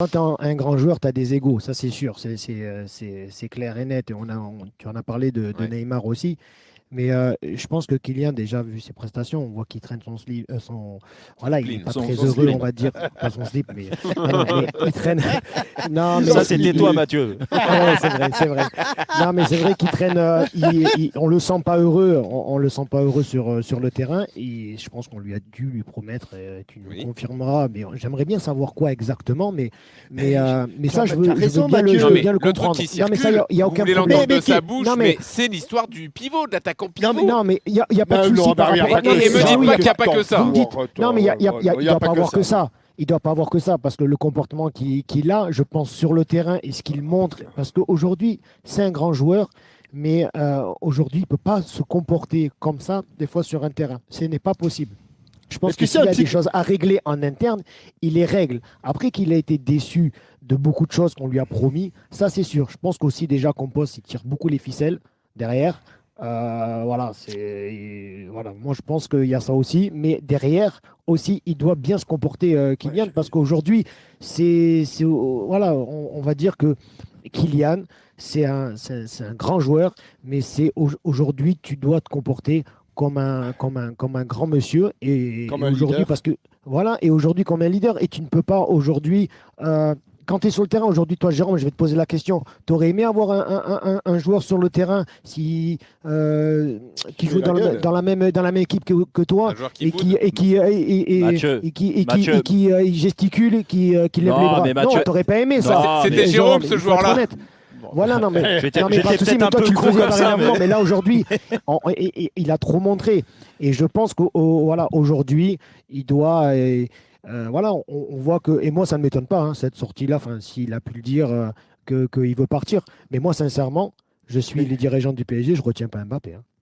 Quand tu es un grand joueur, tu as des égos, ça c'est sûr, c'est clair et net. Et tu en as parlé de Ouais. Neymar aussi. Mais je pense que Kylian, déjà vu ses prestations, on voit qu'il traîne son slip, voilà, il n'est Spleen. pas Son, très son heureux, on slip. va dire, pas son slip, mais non, mais il traîne. Non, mais Son Ça, slip. c'était toi, Mathieu. ouais, c'est vrai, c'est vrai. Non, mais c'est vrai qu'il traîne. On le sent pas heureux. On le sent pas heureux sur le terrain. Et je pense qu'on lui a dû lui promettre. Tu nous Oui. confirmeras. Mais j'aimerais bien savoir quoi exactement. Mais Mais ça, t'as je veux raison, bien Mathieu. Non, mais le le truc comprendre. qui Non, mais ça, circule, il y a vous aucun voulez problème. l'entendre de Mais sa bouche, non, mais c'est l'histoire du pivot, de l'attaquant Non, pivot. mais il y a pas de Non, souci Laurent par Barbier, rapport. pas Non, que mais Et me ça. dites oui, pas il qu'il n'y a pas que ça. vous me dites. Non, mais il doit pas avoir que ça. ça. Il doit pas avoir que ça parce que le comportement qu'il a, je pense, sur le terrain et ce qu'il montre, parce qu'aujourd'hui, c'est un grand joueur, mais aujourd'hui, il ne peut pas se comporter comme ça, des fois, sur un terrain. Ce n'est pas possible. Je pense puis que c'est s'il y un a petit- des choses à régler en interne, il les règle. Après qu'il a été déçu de beaucoup de choses qu'on lui a promis, ça, c'est sûr. Je pense qu'aussi, déjà, Compos, il tire beaucoup les ficelles derrière. Voilà, voilà. Moi, je pense qu'il y a ça aussi. Mais derrière, aussi, il doit bien se comporter, Kylian, parce qu'aujourd'hui, voilà, on va dire que Kylian, c'est un grand joueur, mais aujourd'hui, tu dois te comporter comme un grand monsieur. Comme Et un aujourd'hui, leader. parce que, voilà, et aujourd'hui, comme un leader, et tu ne peux pas aujourd'hui. Quand tu es sur le terrain aujourd'hui, toi, Jérôme, je vais te poser la question. Tu aurais aimé avoir un joueur sur le terrain qui Qui joue met la gueule. dans la même équipe que toi Un joueur qui et boude. Mathieu, et qui gesticule, qui lève Non, les bras. mais Non, Mathieu- t'aurais pas aimé ça. Non, C'était mais- Jérôme, ce il faut être joueur-là. honnête. Voilà, non, mais, J'étais non, mais pas de souci, peut-être mais un toi, peu tu le con faisais comme par ça, énervement, mais- mais là, aujourd'hui, il a trop montré. Et je pense que voilà, aujourd'hui, il doit. Voilà, on voit que. Et moi, ça ne m'étonne pas, hein, cette sortie-là, enfin, s'il a pu le dire, qu'il veut partir. Mais moi, sincèrement, je suis les dirigeants du PSG, je ne retiens pas Mbappé, hein.